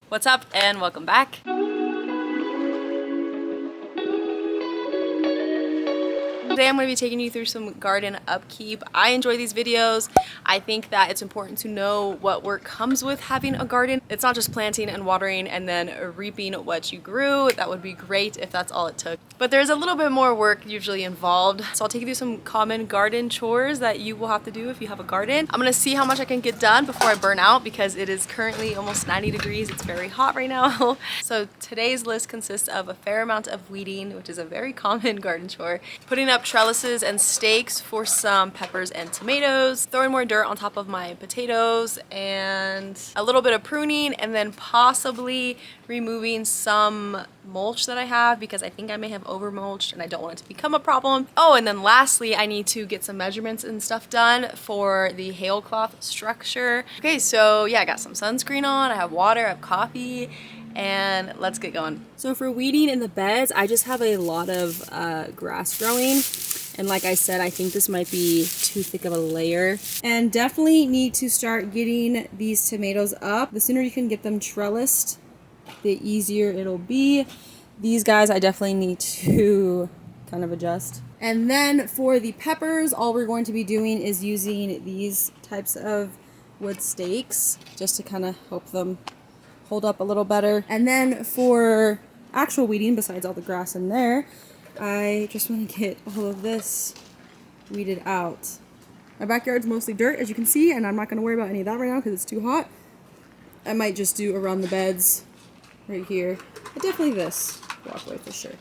What's up and welcome back. Today I'm going to be taking you through some garden upkeep. I enjoy these videos. I think that it's important to know what work comes with having a garden. It's not just planting and watering and then reaping what you grew. That would be great if that's all it took. But there's a little bit more work usually involved. So I'll take you through some common garden chores that you will have to do if you have a garden. I'm going to see how much I can get done before I burn out because it is currently almost 90 degrees. It's very hot right now. So today's list consists of a fair amount of weeding, which is a very common garden chore, putting up trellises and stakes for some peppers and tomatoes, throwing more dirt on top of my potatoes, and a little bit of pruning, and then possibly removing some mulch that I have because I think I may have over mulched and I don't want it to become a problem. Oh, and then lastly, I need to get some measurements and stuff done for the hailcloth structure. Okay, so yeah, I got some sunscreen on, I have water, I have coffee, and let's get going. So for weeding in the beds, I just have a lot of grass growing. And like I said, I think this might be too thick of a layer. And definitely need to start getting these tomatoes up. The sooner you can get them trellised, the easier it'll be. These guys I definitely need to kind of adjust. And then for the peppers, all we're going to be doing is using these types of wood stakes just to kind of help them hold up a little better. And then for actual weeding, besides all the grass in there, I just want to get all of this weeded out. My backyard's mostly dirt, as you can see, and I'm not going to worry about any of that right now because it's too hot. I might just do around the beds right here, but definitely this walkway for sure.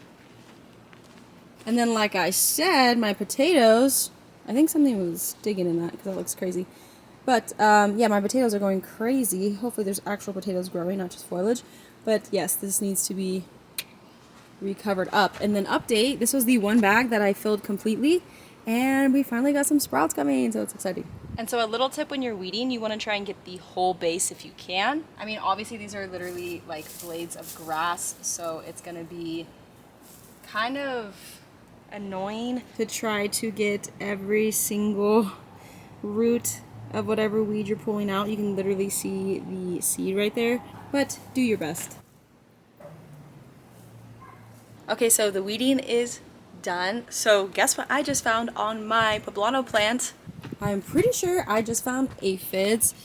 And then like I said, my potatoes, I think something was digging in that because that looks crazy. But yeah, my potatoes are going crazy. Hopefully there's actual potatoes growing, not just foliage. But yes, this needs to be recovered up. And then update, this was the one bag that I filled completely. And we finally got some sprouts coming, so it's exciting. And so a little tip when you're weeding, you want to try and get the whole base if you can. I mean, obviously these are literally like blades of grass, so it's going to be kind of annoying to try to get every single root of whatever weed you're pulling out. You can literally see the seed right there, but do your best. Okay, so the weeding is done. So guess what I just found on my poblano plant? I'm pretty sure I just found aphids.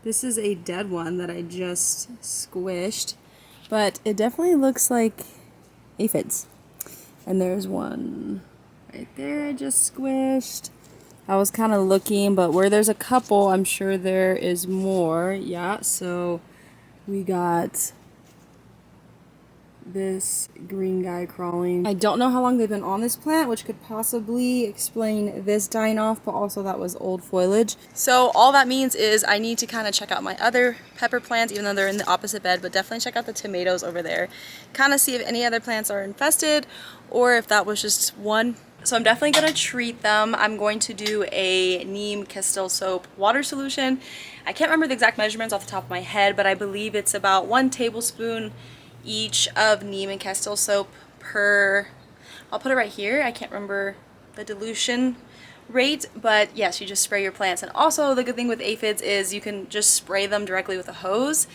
This is a dead one that I just squished, but it definitely looks like aphids. And there's one right there I just squished. I was kind of looking, but where there's a couple, I'm sure there is more. Yeah, so we got this green guy crawling. I don't know how long they've been on this plant, which could possibly explain this dying off, but also that was old foliage. So all that means is I need to kind of check out my other pepper plants, even though they're in the opposite bed, but definitely check out the tomatoes over there. Kind of see if any other plants are infested or if that was just one. So I'm definitely going to treat them. I'm going to do a Neem Castile soap water solution. I can't remember the exact measurements off the top of my head, but I believe it's about 1 tablespoon each of Neem and Castile soap per, I'll put it right here. I can't remember the dilution rate, but yes, you just spray your plants. And also the good thing with aphids is you can just spray them directly with a hose,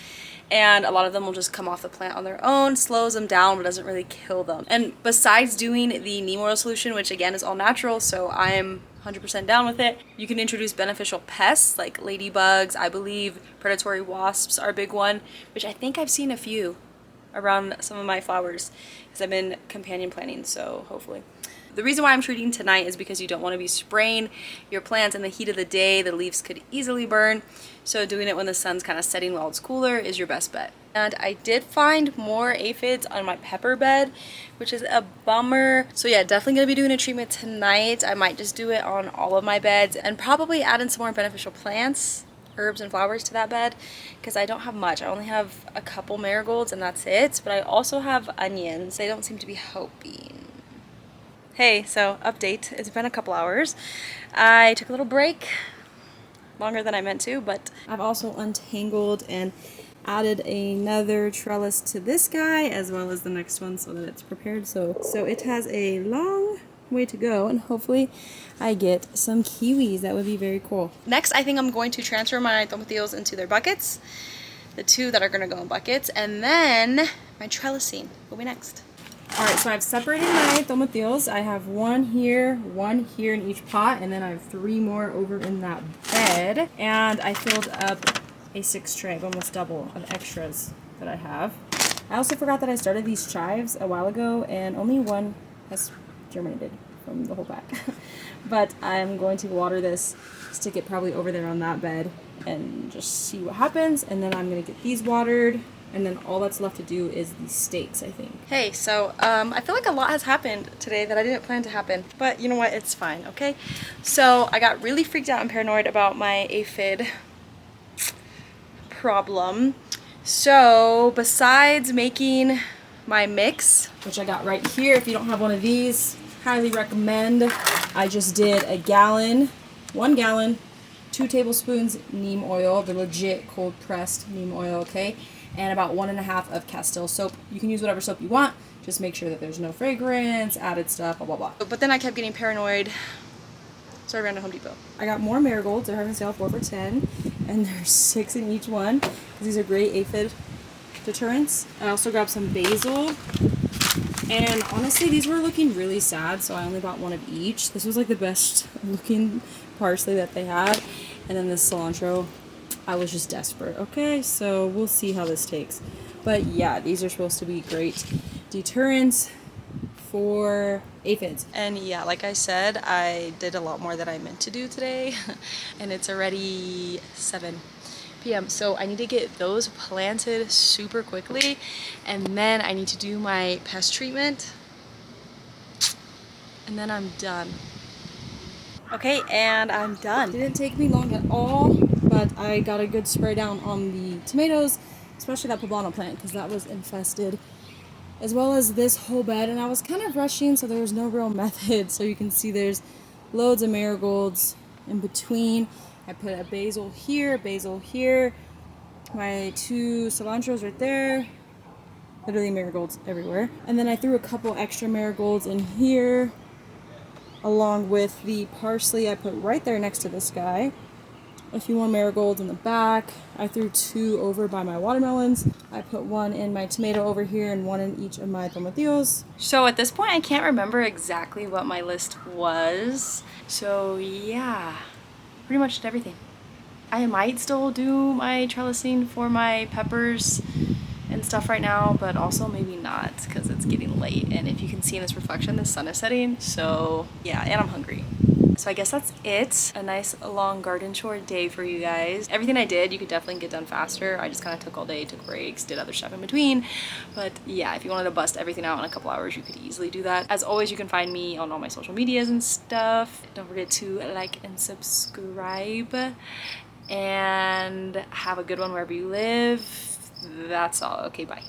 and a lot of them will just come off the plant on their own, slows them down, but doesn't really kill them. And besides doing the neem oil solution, which again is all natural, so I am 100% down with it, you can introduce beneficial pests like ladybugs. I believe predatory wasps are a big one, which I think I've seen a few around some of my flowers because I've been companion planting, so hopefully. The reason why I'm treating tonight is because you don't want to be spraying your plants in the heat of the day. The leaves could easily burn, so doing it when the sun's kind of setting while it's cooler is your best bet. And I did find more aphids on my pepper bed, which is a bummer. So yeah, definitely going to be doing a treatment tonight. I might just do it on all of my beds and probably add in some more beneficial plants, herbs and flowers to that bed, because I don't have much. I only have a couple marigolds and that's it, but I also have onions. They don't seem to be helping. Hey, so update, it's been a couple hours. I took a little break, longer than I meant to, but I've also untangled and added another trellis to this guy as well as the next one so that it's prepared. So it has a long way to go, and hopefully I get some kiwis. That would be very cool. Next, I think I'm going to transfer my tomatillos into their buckets. the 2 that are gonna go in buckets, and then my trellising will be next. All right, so I've separated my tomatillos. I have one here in each pot, and then I have 3 more over in that bed. And I filled up a 6 tray, almost double of extras that I have. I also forgot that I started these chives a while ago, and only one has germinated from the whole pack. But I'm going to water this, stick it probably over there on that bed, and just see what happens. And then I'm gonna get these watered, and then all that's left to do is these stakes, I think. Hey, so I feel like a lot has happened today that I didn't plan to happen, but you know what, it's fine, okay? So I got really freaked out and paranoid about my aphid problem. So besides making my mix, which I got right here, if you don't have one of these, highly recommend. I just did 1 gallon, 2 tablespoons neem oil, the legit cold pressed neem oil, okay? And about 1.5 of Castile soap. You can use whatever soap you want, just make sure that there's no fragrance, added stuff, blah, blah, blah. But then I kept getting paranoid, so I ran to Home Depot. I got more marigolds. They're having a sale 4 for $10, and there's 6 in each one. These are great aphid deterrents. I also grabbed some basil, and honestly, these were looking really sad, so I only bought 1 of each. This was like the best looking parsley that they had, and then this cilantro. I was just desperate. Okay, so we'll see how this takes. But yeah, these are supposed to be great deterrents for aphids. And yeah, like I said, I did a lot more than I meant to do today. And it's already 7 p.m. So I need to get those planted super quickly. And then I need to do my pest treatment. And then I'm done. Okay, and I'm done. It didn't take me long at all, but I got a good spray down on the tomatoes, especially that poblano plant, because that was infested, as well as this whole bed. And I was kind of rushing, so there was no real method. So you can see there's loads of marigolds in between. I put a basil here, my 2 cilantros right there. Literally marigolds everywhere. And then I threw a couple extra marigolds in here, along with the parsley I put right there next to this guy. A few more marigolds in the back. I threw 2 over by my watermelons. I put 1 in my tomato over here and 1 in each of my tomatillos. So at this point, I can't remember exactly what my list was. So yeah, pretty much did everything. I might still do my trellising for my peppers and stuff right now, but also maybe not, because it's getting late, and if you can see in this reflection, the sun is setting. So yeah, and I'm hungry. So I guess that's it. A nice long garden chore day for you guys. Everything I did, you could definitely get done faster. I just kind of took all day, took breaks, did other stuff in between. But yeah, if you wanted to bust everything out in a couple hours, you could easily do that. As always, you can find me on all my social medias and stuff. Don't forget to like and subscribe, and have a good one wherever you live. That's all. Okay, bye.